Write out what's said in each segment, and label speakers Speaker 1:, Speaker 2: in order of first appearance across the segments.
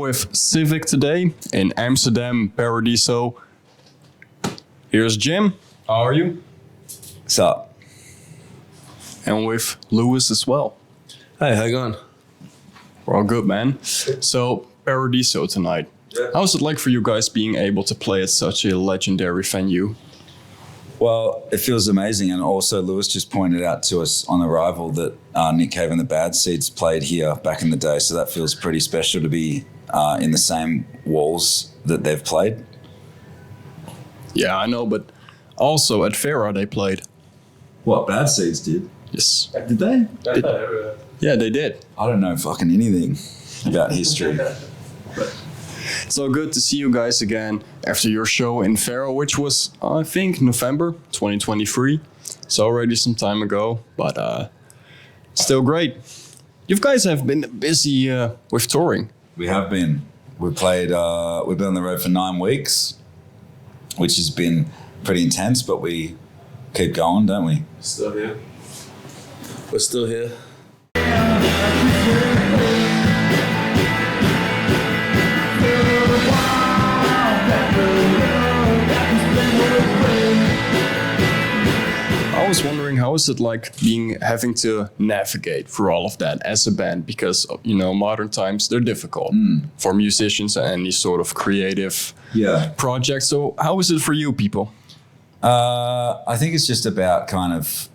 Speaker 1: with CIVIC today in Amsterdam, Paradiso. Here's Jim. How are you?
Speaker 2: What's up?
Speaker 1: And with Lewis as well.
Speaker 3: Hey, how you going?
Speaker 1: We're all good, man. So, Paradiso tonight.
Speaker 2: Yeah.
Speaker 1: How's it like for you guys being able to play at such a legendary venue?
Speaker 2: Well, it feels amazing. And also Lewis just pointed out to us on arrival that Nick Cave and the Bad Seeds played here back in the day. So that feels pretty special to be in the same walls that they've played.
Speaker 1: Yeah, I know, but also at Vera they played.
Speaker 2: What, Bad Seeds did?
Speaker 1: Yes.
Speaker 2: Did they?
Speaker 1: Yeah, they did.
Speaker 2: I don't know fucking anything about history.
Speaker 1: So good to see you guys again after your show in Faro, which was, I think, November 2023. It's already some time ago, but still great. You guys have been busy with touring.
Speaker 2: We have been. We've been on the road for 9 weeks, which has been pretty intense, but we keep going, don't we?
Speaker 3: Still here. We're still here.
Speaker 1: I was wondering, how is it like having to navigate through all of that as a band? Because, you know, modern times, they're difficult for musicians and any sort of creative project. So how is it for you people?
Speaker 2: I think it's just about kind of,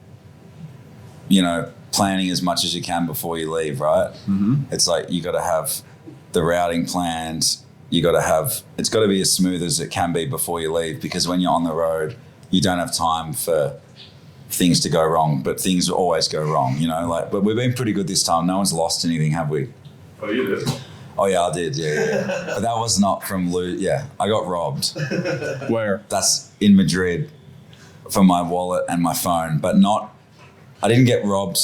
Speaker 2: you know, planning as much as you can before you leave, right? Mm-hmm. It's like you got to have the routing planned. It's got to be as smooth as it can be before you leave, because when you're on the road, you don't have time for things to go wrong, but things always go wrong, you know, like, but we've been pretty good this time. No one's lost anything, have we?
Speaker 3: Oh, you did?
Speaker 2: Oh yeah, I did, yeah. But that was not from I got robbed.
Speaker 1: Where?
Speaker 2: That's in Madrid for my wallet and my phone, but I didn't get robbed.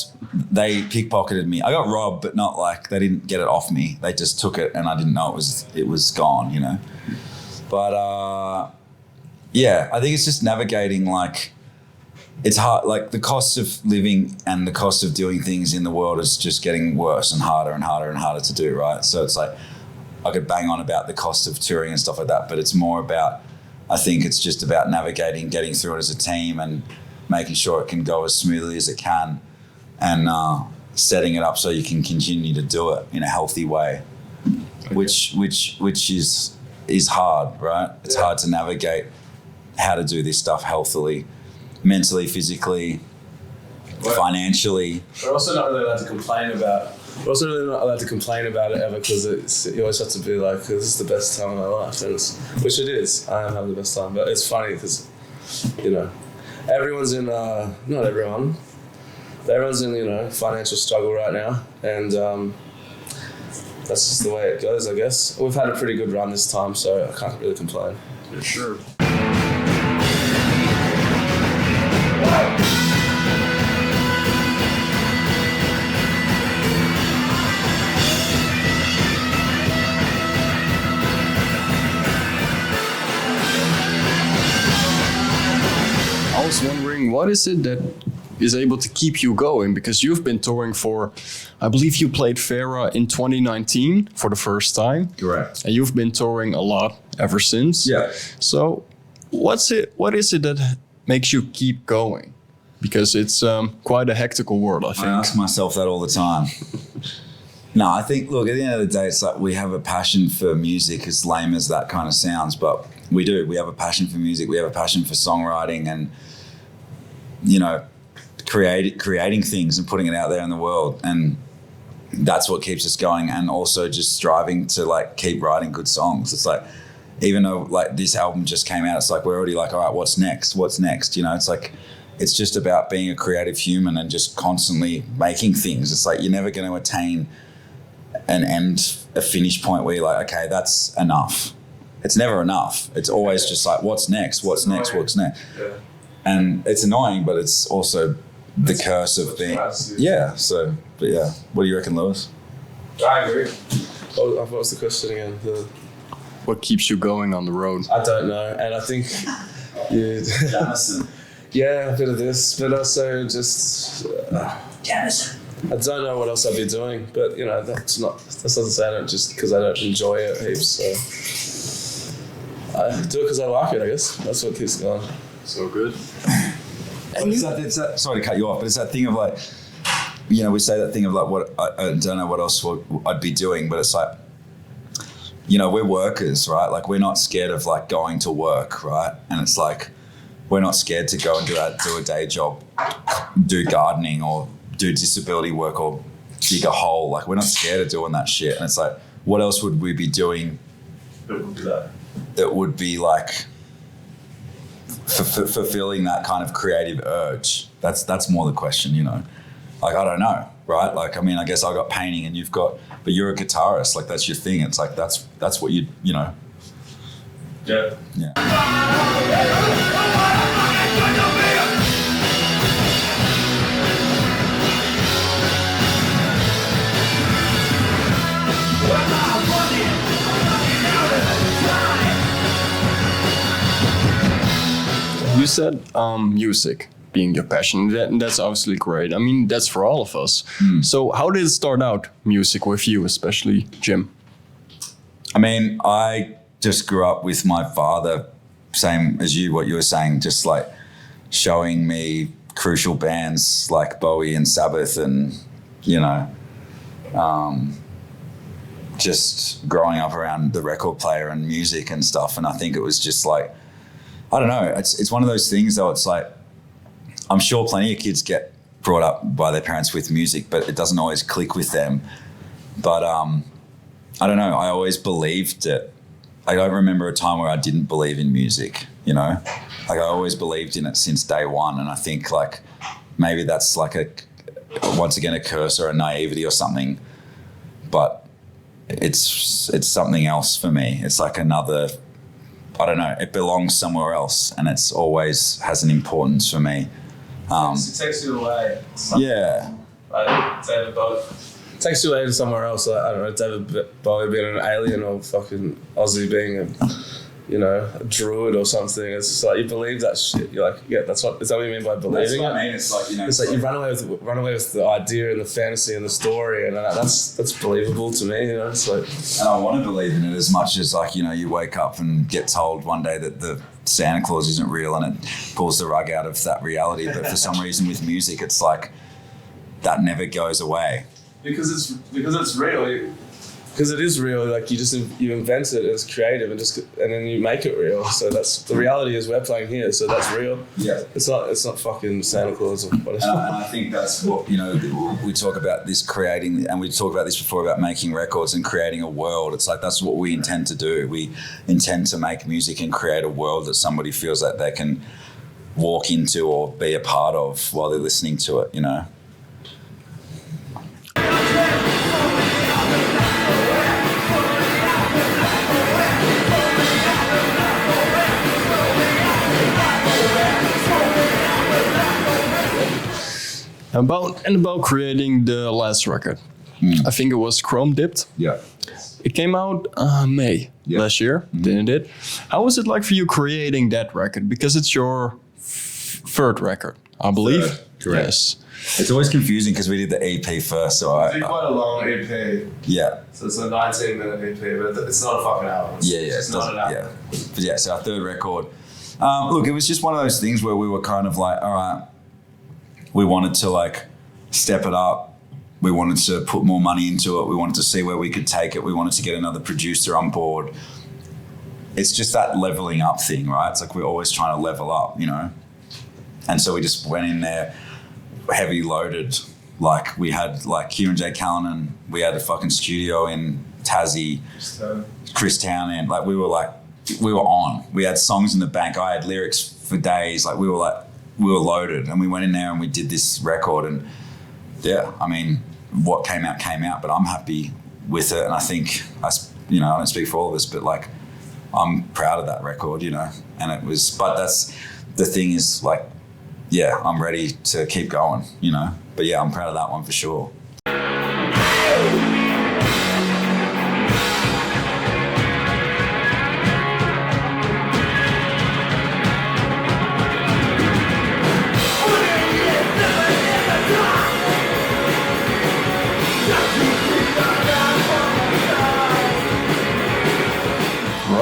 Speaker 2: They pickpocketed me. I got robbed, but not like, they didn't get it off me. They just took it and I didn't know it was gone, you know? But I think it's just navigating, like, it's hard, like the cost of living and the cost of doing things in the world is just getting worse and harder and harder and harder to do, right? So it's like, I could bang on about the cost of touring and stuff like that, but it's more about, I think it's just about navigating, getting through it as a team and making sure it can go as smoothly as it can, and setting it up so you can continue to do it in a healthy way, which is hard, right? It's hard to navigate how to do this stuff healthily, mentally, physically, financially.
Speaker 3: We're also not really allowed to complain about. We're also really not allowed to complain about it ever, because you always have to be like, this is the best time of my life, which it is. I am having the best time, but it's funny because, you know, everyone's in not everyone, but everyone's in, you know, financial struggle right now, and that's just the way it goes, I guess. We've had a pretty good run this time, so I can't really complain.
Speaker 1: For sure. I was wondering, what is it that is able to keep you going? Because you've been touring for, I believe you played Vera in 2019 for the first time.
Speaker 2: Correct.
Speaker 1: And you've been touring a lot ever since.
Speaker 2: Yeah.
Speaker 1: So what is it that makes you keep going? Because it's quite a hectical world, I think.
Speaker 2: I ask myself that all the time. No, I think, look, at the end of the day, it's like we have a passion for music, as lame as that kind of sounds, but we do. We have a passion for music. We have a passion for songwriting and, you know, creating things and putting it out there in the world. And that's what keeps us going. And also just striving to, like, keep writing good songs. It's like, even though, like, this album just came out, it's like, we're already like, all right, what's next? What's next? You know, it's like, it's just about being a creative human and just constantly making things. It's like, you're never going to attain a finish point where you're like, okay, that's enough. It's never enough. It's always just like, what's next? What's next? What's next? Yeah. And it's annoying, but it's also the curse of being. Yeah. So, but yeah. What do you reckon, Lewis?
Speaker 3: I agree. What was the question again?
Speaker 1: What keeps you going on the road?
Speaker 3: I don't know, and I think
Speaker 2: Jamison.
Speaker 3: Yeah, a bit of this, but also just
Speaker 2: Jamison.
Speaker 3: I don't know what else I'd be doing, but you know, that doesn't say I don't just because I don't enjoy it heaps. So I do it because I like it. I guess that's what keeps going.
Speaker 1: So good.
Speaker 2: And it's that, sorry to cut you off, but it's that thing of like, you know, we say that thing of like, what I don't know what else I'd be doing, but it's like, you know, we're workers, right? Like we're not scared of like going to work, right? And it's like, we're not scared to go and do a day job, do gardening or do disability work or dig a hole. Like we're not scared of doing that shit. And it's like, what else would we be doing that would be like fulfilling that kind of creative urge? That's more the question, you know? Like, I don't know, right? Like, I mean, I guess I got painting and you've got, but you're a guitarist, like that's your thing. It's like, that's what you know.
Speaker 3: Yeah.
Speaker 1: You said music being your passion. That's obviously great. I mean, that's for all of us. So how did it start out, music, with you, especially Jim?
Speaker 2: I mean, I just grew up with my father, same as you, what you were saying, just like showing me crucial bands like Bowie and Sabbath and, you know, just growing up around the record player and music and stuff. And I think it was just like, I don't know, it's one of those things though, it's like, I'm sure plenty of kids get brought up by their parents with music, but it doesn't always click with them. But I don't know, I always believed it. I don't remember a time where I didn't believe in music, you know? Like I always believed in it since day one. And I think like maybe that's like once again, a curse or a naivety or something, but it's something else for me. It's like another, I don't know, it belongs somewhere else and it's always has an importance for me.
Speaker 3: It takes you away.
Speaker 2: Yeah.
Speaker 3: Like David Bowie. It takes you away to somewhere else. Like, I don't know, David Bowie being an alien or fucking Ozzy being a druid or something. It's just like you believe that shit. You're like, yeah, is that what you mean by believing?
Speaker 2: That's what I mean. It's like, you know,
Speaker 3: it's like you run away with the idea and the fantasy and the story, and that's believable to me. You know, it's like.
Speaker 2: And I want to believe in it as much as like, you know, you wake up and get told one day that the Santa Claus isn't real and it pulls the rug out of that reality. But for some reason with music, it's like that never goes away.
Speaker 3: Because it's real. Because it is real. Like you invent it as creative and then you make it real. So that's the reality is we're playing here. So that's real.
Speaker 2: Yeah.
Speaker 3: It's not fucking Santa Claus or whatever.
Speaker 2: And I think that's what, you know, we talk about this creating, and we talked about this before about making records and creating a world. It's like that's what we intend to do. We intend to make music and create a world that somebody feels like they can walk into or be a part of while they're listening to it, you know.
Speaker 1: About creating the last record. I think it was Chrome Dipped.
Speaker 2: Yeah.
Speaker 1: It came out May last year, didn't it? How was it like for you creating that record? Because it's your third record, I believe.
Speaker 2: Correct.
Speaker 1: Yes.
Speaker 2: It's always confusing because we did the EP first, so
Speaker 3: It's quite a long EP.
Speaker 2: Yeah.
Speaker 3: So it's a 19-minute EP, but it's not a fucking album.
Speaker 2: It's
Speaker 3: not an album.
Speaker 2: Yeah. But yeah, so our third record. Look, it was just one of those things where we were kind of like, all right, we wanted to like step it up. We wanted to put more money into it. We wanted to see where we could take it. We wanted to get another producer on board. It's just that leveling up thing, right? It's like we're always trying to level up, you know? And so we just went in there heavy loaded. Like we had like Kirin J, Callinan. We had a fucking studio in Tassie, Chris Town, and like we were on. We had songs in the bank. I had lyrics for days. Like we were loaded, and we went in there and we did this record. And yeah, I mean, what came out, but I'm happy with it. And I think I don't speak for all of us, but like I'm proud of that record, you know. And it was, but that's the thing is like, yeah, I'm ready to keep going, you know. But yeah, I'm proud of that one for sure.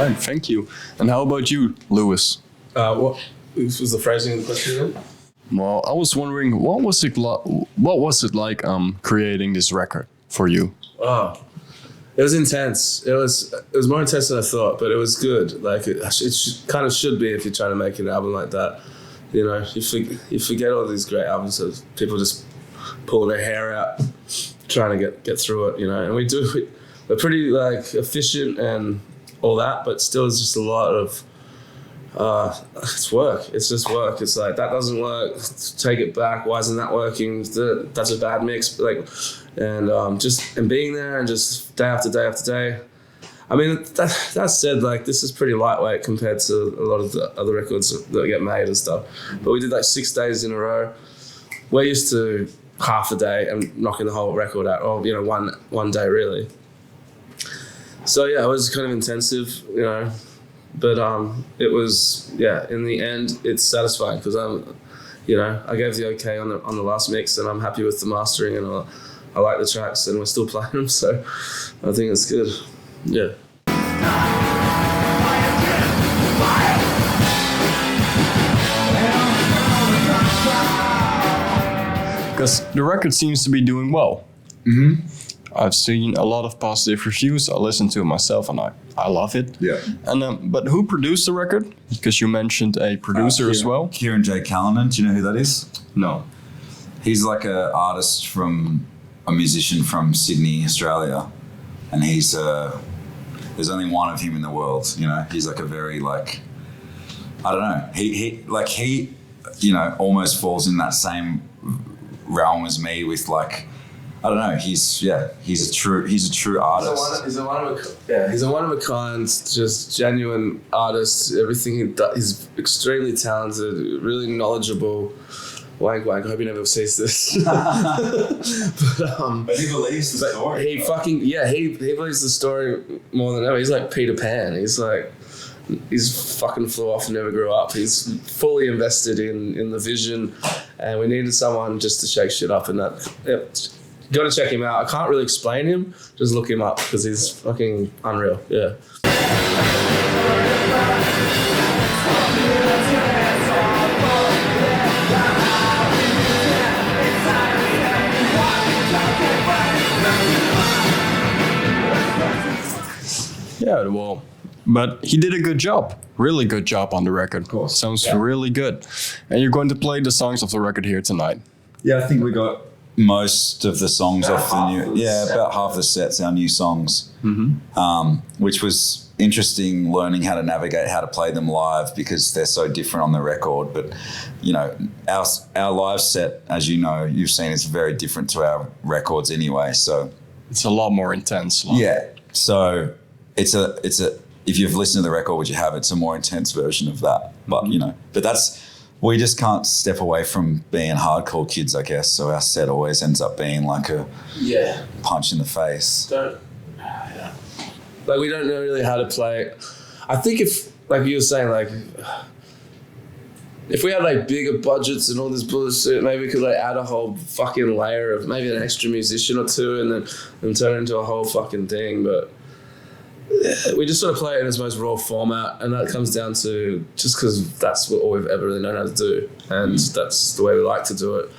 Speaker 1: right, thank you. And how about you, Lewis?
Speaker 3: What was the phrasing of the question again?
Speaker 1: Well, I was wondering, what was it like creating this record for you?
Speaker 3: Oh, it was intense. It was more intense than I thought, but it was good. Like it kind of should be if you're trying to make an album like that. You know, you forget all these great albums of people just pulling their hair out, trying to get through it. You know, and we're pretty like efficient and all that, but still, it's just a lot of. It's work. It's just work. It's like that doesn't work. Take it back. Why isn't that working? That's a bad mix. Like, and being there and just day after day after day. I mean, that said, like this is pretty lightweight compared to a lot of the other records that get made and stuff. But we did like 6 days in a row. We're used to half a day and knocking the whole record out, or you know, one day really. So yeah, it was kind of intensive, you know. But it was, yeah, in the end, it's satisfying because I gave the okay on the last mix and I'm happy with the mastering and I like the tracks and we're still playing them, so I think it's good. Yeah.
Speaker 1: Because the record seems to be doing well.
Speaker 2: Mm-hmm.
Speaker 1: I've seen a lot of positive reviews. I listened to it myself and I love it.
Speaker 2: Yeah.
Speaker 1: And but who produced the record? Because you mentioned a producer as well.
Speaker 2: Kirin J. Callinan. Do you know who that is?
Speaker 1: No.
Speaker 2: He's like a musician from Sydney, Australia, and there's only one of him in the world. You know, he's like a very like, I don't know. He you know, almost falls in that same realm as me with like. I don't know. He's a true artist.
Speaker 3: He's a one of a kind, just genuine artist. Everything he does, he's extremely talented, really knowledgeable. Wank. I hope he never sees this.
Speaker 2: But he believes the story.
Speaker 3: He believes the story more than ever. He's like Peter Pan. He's fucking flew off and never grew up. He's fully invested in the vision, and we needed someone just to shake shit up. And that. Yep. Got to check him out. I can't really explain him. Just look him up because he's fucking unreal. Yeah.
Speaker 1: Yeah, well, but he did a good job. Really good job on the record.
Speaker 2: Of course.
Speaker 1: Sounds really good. And you're going to play the songs of the record here tonight.
Speaker 2: Yeah, I think we got most of the songs off the new. Yeah, about half the sets, our new songs, which was interesting learning how to navigate how to play them live because they're so different on the record. But, you know, our live set, as you know, you've seen, is very different to our records anyway. So
Speaker 1: it's a lot more intense. Live.
Speaker 2: Yeah. So it's a if you've listened to the record, which you have, it's a more intense version of that. But, you know, we just can't step away from being hardcore kids, I guess. So our set always ends up being like a punch in the face.
Speaker 3: Like we don't know really how to play. I think if, like you were saying, like if we had like bigger budgets and all this bullshit, maybe we could like add a whole fucking layer of maybe an extra musician or two and then turn it into a whole fucking thing. But we just sort of play it in its most raw format, and that comes down to just because that's all we've ever really known how to do, and that's the way we like to do it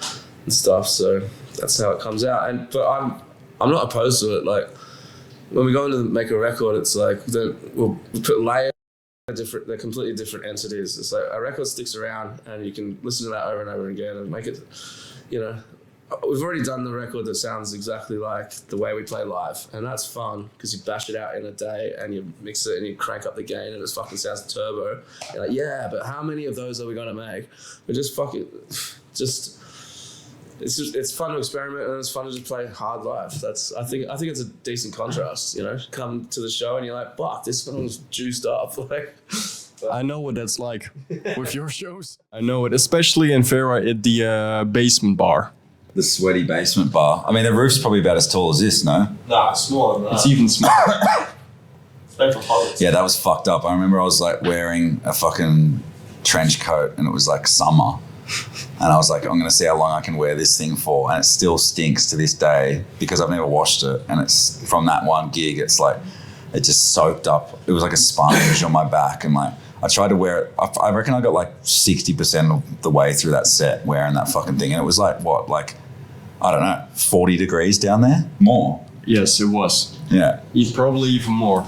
Speaker 3: and stuff. So that's how it comes out. But I'm not opposed to it. Like when we go into make a record, it's like we'll put layers. They're completely different entities. It's like a record sticks around, and you can listen to that over and over again and make it. You know, we've already done the record that sounds exactly like the way we play live, and that's fun because you bash it out in a day and you mix it and you crank up the gain and it fucking sounds turbo. You're like, yeah, but how many of those are we gonna make? We're just fucking it's fun to experiment and it's fun to just play hard live. I think it's a decent contrast. You know, come to the show and you're like, fuck, this one's juiced up. Like,
Speaker 1: I know what that's like with your shows. I know it, especially in Vera at the basement bar.
Speaker 2: The sweaty basement bar. I mean, the roof's probably about as tall as this, no?
Speaker 3: Nah, it's smaller than that.
Speaker 1: It's even smaller.
Speaker 3: It's made for pilots.
Speaker 2: Yeah, that was fucked up. I remember I was like wearing a fucking trench coat and it was like summer. And I was like, I'm going to see how long I can wear this thing for. And it still stinks to this day because I've never washed it. And it's from that one gig, it's like it just soaked up. It was like a sponge on my back, and like I tried to wear it. I reckon I got like 60% of the way through that set wearing that fucking thing, and it was like what, like I don't know, 40 degrees down there, more.
Speaker 1: Yes, it was.
Speaker 2: Yeah,
Speaker 1: Probably even more.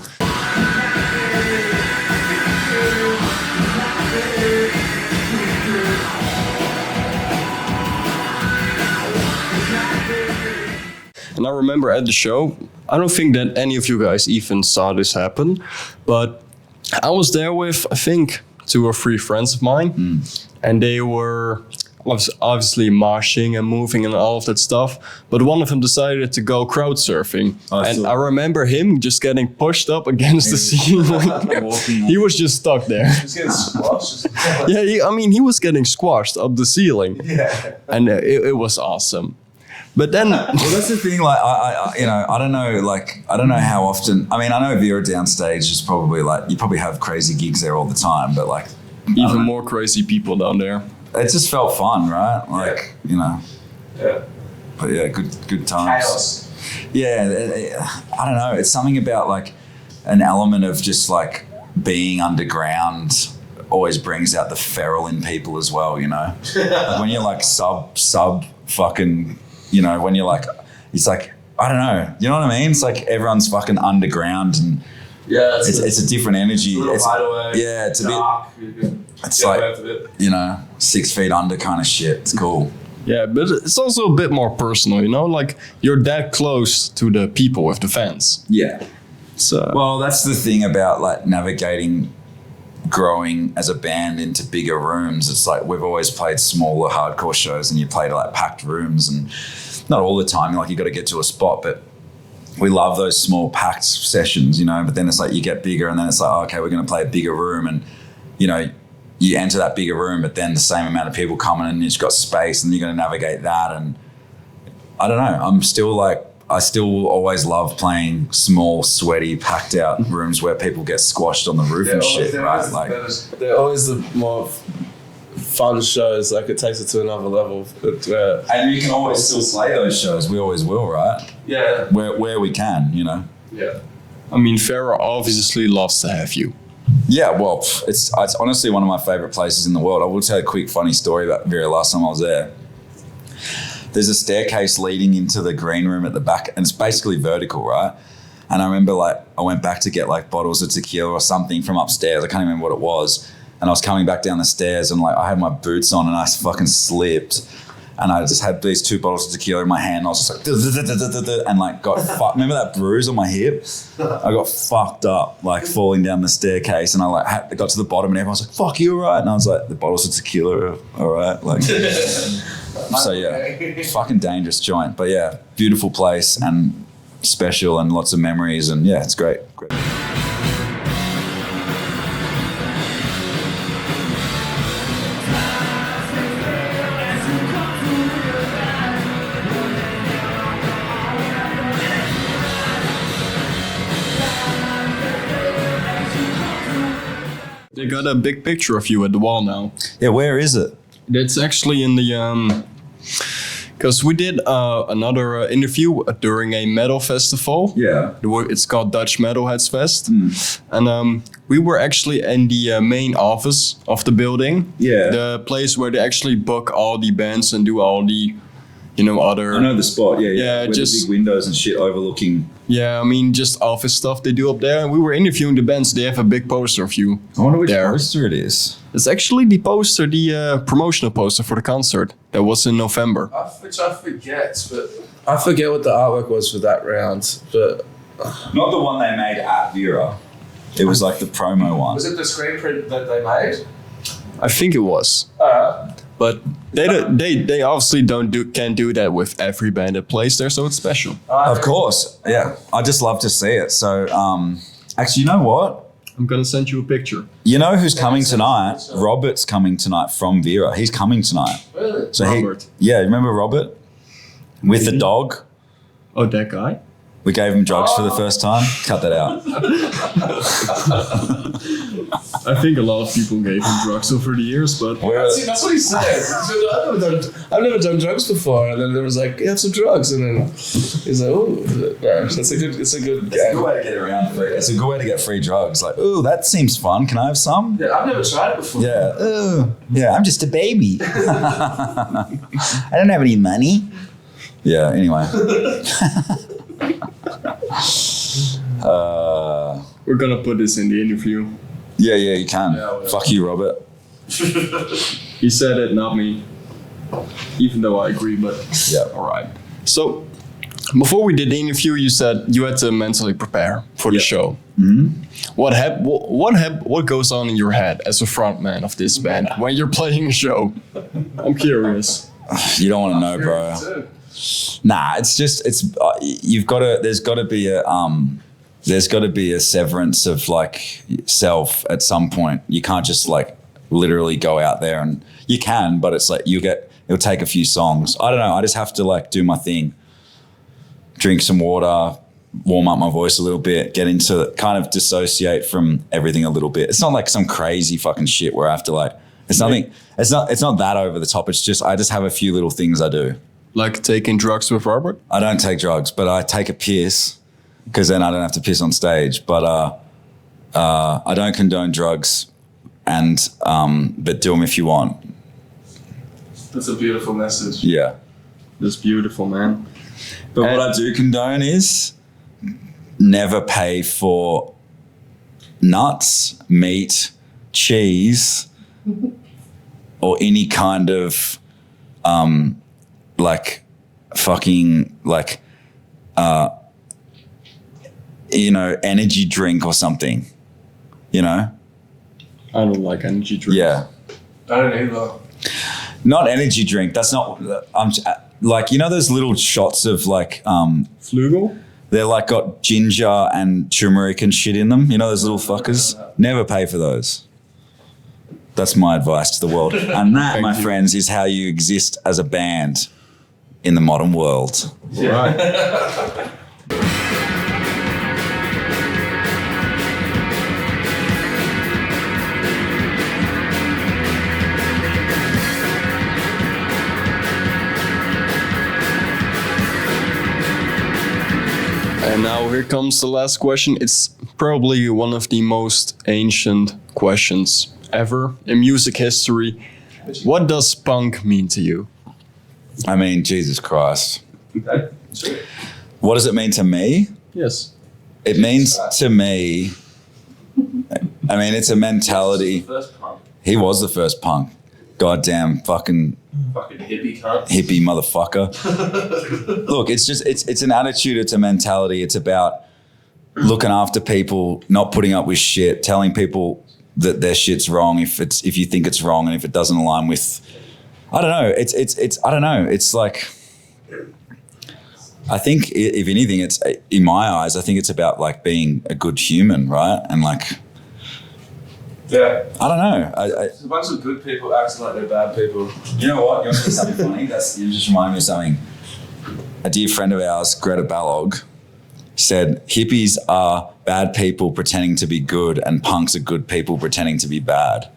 Speaker 1: And I remember at the show, I don't think that any of you guys even saw this happen, but I was there with, I think, 2 or 3 friends of mine, and they were obviously moshing and moving and all of that stuff, but one of them decided to go crowd surfing. I remember him just getting pushed up against the ceiling. He was just stuck there.
Speaker 3: He was getting squashed.
Speaker 1: Yeah, he was getting squashed up the ceiling.
Speaker 3: Yeah.
Speaker 1: And it was awesome. But then,
Speaker 2: well, that's the thing. Like, I don't know. Like, I don't know how often. I mean, I know Vera downstage is probably like you probably have crazy gigs there all the time, but like
Speaker 1: even more crazy people down there.
Speaker 2: It just felt fun, right? Like,
Speaker 3: Yeah.
Speaker 2: But yeah, good times.
Speaker 3: Chaos.
Speaker 2: Yeah, I don't know. It's something about like an element of just like being underground always brings out the feral in people as well. Like when you're like sub fucking. When you're like, it's like, I don't know, you know what I mean? It's like everyone's fucking underground, and
Speaker 3: Yeah,
Speaker 2: it's a different energy.
Speaker 3: It's a little hideaway.
Speaker 2: Yeah, it's
Speaker 3: dark.
Speaker 2: a bit. It's like 6 feet under kind of shit. It's cool.
Speaker 1: Yeah, but it's also a bit more personal, like you're that close to the people with the fans.
Speaker 2: Yeah.
Speaker 1: So
Speaker 2: Well, that's the thing about like navigating growing as a band into bigger rooms. It's like we've always played smaller hardcore shows, and you play to like packed rooms, and not all the time, like you got to get to a spot, but we love those small packed sessions, but then it's like you get bigger, and then it's like, oh, okay, we're going to play a bigger room, and you enter that bigger room, but then the same amount of people coming, and you've got space, and you're going to navigate that. And I don't know, I still always love playing small, sweaty, packed out rooms where people get squashed on the roof and shit, right? Like
Speaker 3: they're always the more fun shows. Like it takes it to another level.
Speaker 2: And you can always still play those shows. We always will, right?
Speaker 3: Yeah.
Speaker 2: Where we can,
Speaker 3: Yeah.
Speaker 1: Farah obviously loves to have you.
Speaker 2: Yeah, well, it's honestly one of my favorite places in the world. I will tell a quick funny story about Vera last time I was there. There's a staircase leading into the green room at the back, and it's basically vertical, right? And I remember like I went back to get like bottles of tequila or something from upstairs. I can't remember what it was. And I was coming back down the stairs, and like I had my boots on, and I fucking slipped. And I just had these 2 bottles of tequila in my hand, and I was just like, and like got fucked. Remember that bruise on my hip? I got fucked up, like falling down the staircase, and I got to the bottom, and everyone was like, "Fuck, you all right?" And I was like, "The bottles of tequila are all right." Like, so yeah, fucking dangerous joint, but yeah, beautiful place and special, and lots of memories, and yeah, it's great.
Speaker 1: They got a big picture of you at the wall now.
Speaker 2: Yeah, where is it?
Speaker 1: That's actually in the because we did another interview during a metal festival.
Speaker 2: Yeah.
Speaker 1: It's called Dutch Metalheads Fest, and we were actually in the main office of the building.
Speaker 2: Yeah.
Speaker 1: The place where they actually book all the bands and do all the, other.
Speaker 2: I know the spot. Yeah,
Speaker 1: Yeah,
Speaker 2: With
Speaker 1: just-
Speaker 2: the big windows and shit overlooking.
Speaker 1: Yeah, just office stuff they do up there. And we were interviewing the bands. They have a big poster of you.
Speaker 2: I wonder which
Speaker 1: there.
Speaker 2: poster it is.
Speaker 1: It's actually the poster, the promotional poster for the concert that was in November.
Speaker 3: Which I forget, but I forget what the artwork was for that round. But
Speaker 2: Not the one they made at Vera. It was like the promo one.
Speaker 3: was it the screen print that they made?
Speaker 1: I think it was. But they obviously can't do that with every band that plays there, so it's special.
Speaker 2: Of course, yeah. I just love to see it. So, actually, you know what?
Speaker 1: I'm gonna send you a picture.
Speaker 2: You know who's coming tonight? Robert's coming tonight from Vera. He's coming tonight.
Speaker 3: Really?
Speaker 2: So
Speaker 1: Robert.
Speaker 2: Yeah, remember Robert with the dog?
Speaker 1: Oh, that guy?
Speaker 2: We gave him drugs for the first time. Cut that out.
Speaker 1: I think a lot of people gave him drugs over the years, but
Speaker 3: That's what he said. I've never done drugs before, and then there was like, have some drugs, and then he's like, oh, yeah, it's a good
Speaker 2: It's a
Speaker 3: game.
Speaker 2: good way to get around free. It's a good way to get free drugs. Like, ooh, that seems fun. Can I have some?
Speaker 3: Yeah, I've never tried it before.
Speaker 2: Yeah. Ooh. Yeah, I'm just a baby. I don't have any money. Yeah, anyway.
Speaker 1: we're gonna put this in the interview.
Speaker 2: Yeah, you can.
Speaker 3: Yeah,
Speaker 2: Fuck you, Robert.
Speaker 1: He said it, not me. Even though I agree, but
Speaker 2: Yeah.
Speaker 1: all right. So, before we did the interview, you said you had to mentally prepare for the show.
Speaker 2: Mm-hmm.
Speaker 1: What goes on in your head as a frontman of this band when you're playing a show? I'm curious.
Speaker 2: You don't want to know, bro. Nah, you've got to. There's got to be a severance of like self at some point. You can't just like literally go out there, and you can, but it's like it'll take a few songs. I don't know. I just have to like do my thing, drink some water, warm up my voice a little bit, get into kind of dissociate from everything a little bit. It's not like some crazy fucking shit where I have to like. It's nothing. It's not that over the top. It's just I just have a few little things I do.
Speaker 1: Like taking drugs with Robert?
Speaker 2: I don't take drugs, but I take a piss because then I don't have to piss on stage. But I don't condone drugs, but do them if you want.
Speaker 3: That's a beautiful message.
Speaker 2: Yeah.
Speaker 1: That's beautiful, man.
Speaker 2: But what I do condone is never pay for nuts, meat, cheese, or any kind of like fucking like energy drink or something,
Speaker 1: I don't like energy drinks.
Speaker 2: Yeah.
Speaker 3: I don't either.
Speaker 2: Not energy drink. That's not. I'm like those little shots of like
Speaker 1: Flugel?
Speaker 2: they're like got ginger and turmeric and shit in them. Those little fuckers. Never pay for those. That's my advice to the world. And that, my friends, is how you exist as a band in the modern world.
Speaker 1: Right. And now here comes the last question. It's probably one of the most ancient questions ever in music history. What does punk mean to you?
Speaker 2: I mean, Jesus Christ. What does it mean to me?
Speaker 1: Yes.
Speaker 2: It means to me, I mean, it's a mentality. He was the first punk. Goddamn fucking
Speaker 3: hippie cunt.
Speaker 2: Hippie motherfucker. Look, it's an attitude, it's a mentality. It's about looking after people, not putting up with shit, telling people that their shit's wrong if you think it's wrong and if it doesn't align with, I don't know. I don't know. It's like, I think if anything, it's in my eyes, I think it's about like being a good human, right? And like,
Speaker 3: Yeah.
Speaker 2: I don't know.
Speaker 3: It's a bunch of good people acting like they're bad people.
Speaker 2: You know what? You want to say something funny? You just reminded me of something. A dear friend of ours, Greta Ballog, said hippies are bad people pretending to be good and punks are good people pretending to be bad.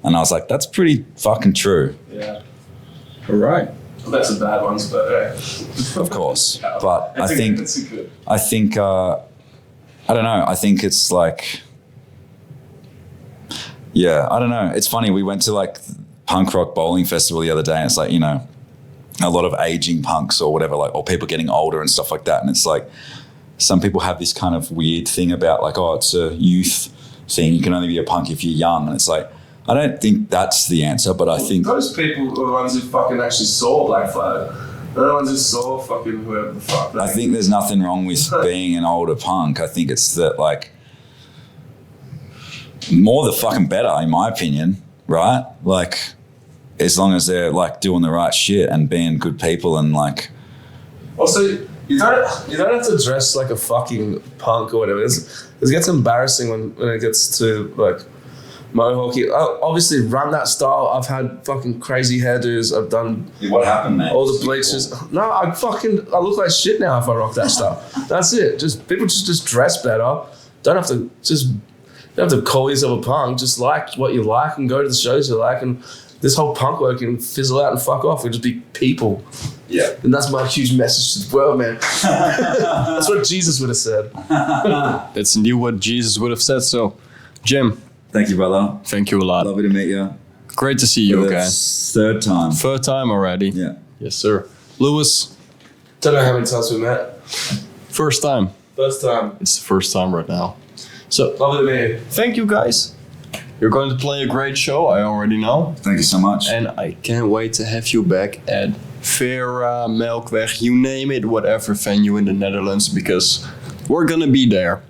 Speaker 2: And I was like, that's pretty fucking true.
Speaker 3: Yeah.
Speaker 1: All right.
Speaker 3: Well, that's some bad ones, but
Speaker 2: Of course. But I think,
Speaker 3: good.
Speaker 2: I don't know. I think it's like, yeah, I don't know. It's funny. We went to like punk rock bowling festival the other day and it's like, a lot of aging punks or whatever, like, or people getting older and stuff like that. And it's like, some people have this kind of weird thing about like, oh, it's a youth thing. You can only be a punk if you're young. And it's like, I don't think that's the answer, but I think
Speaker 3: those people are the ones who fucking actually saw Black Flag. They're the ones who saw fucking whoever the fuck.
Speaker 2: I think there's nothing wrong with being an older punk. I think it's that like, more the fucking better, in my opinion, right? Like, as long as they're like doing the right shit and being good people and like.
Speaker 3: Also, you don't have to dress like a fucking punk or whatever. It gets embarrassing when it gets to like mohawking. I obviously run that style. I've had fucking crazy hairdos. I've done
Speaker 2: What happened, man?
Speaker 3: all the bleachers. No, I look like shit now if I rock that stuff. That's it. Just people just dress better. Don't have to call yourself a punk. Just like what you like and go to the shows you like, and this whole punk work can fizzle out and fuck off. We'll just be people.
Speaker 2: Yeah.
Speaker 3: And that's my huge message to the world, man. That's what Jesus would have said.
Speaker 1: That's indeed what Jesus would have said. So, Jim,
Speaker 2: Thank you, brother.
Speaker 1: thank you a lot.
Speaker 2: Lovely to meet you.
Speaker 1: Great to see you
Speaker 2: For the
Speaker 1: again.
Speaker 2: Third time.
Speaker 1: Third time already.
Speaker 2: Yeah.
Speaker 1: Yes, sir. Lewis,
Speaker 3: Don't know how many times we met.
Speaker 1: first time.
Speaker 3: First time.
Speaker 1: It's the first time right now. So,
Speaker 3: Lovely to meet you.
Speaker 1: thank you guys. You're going to play a great show, I already know.
Speaker 2: Thank you so much.
Speaker 1: And I can't wait to have you back at Vera, Melkweg, you name it, whatever venue in the Netherlands, because we're gonna be there.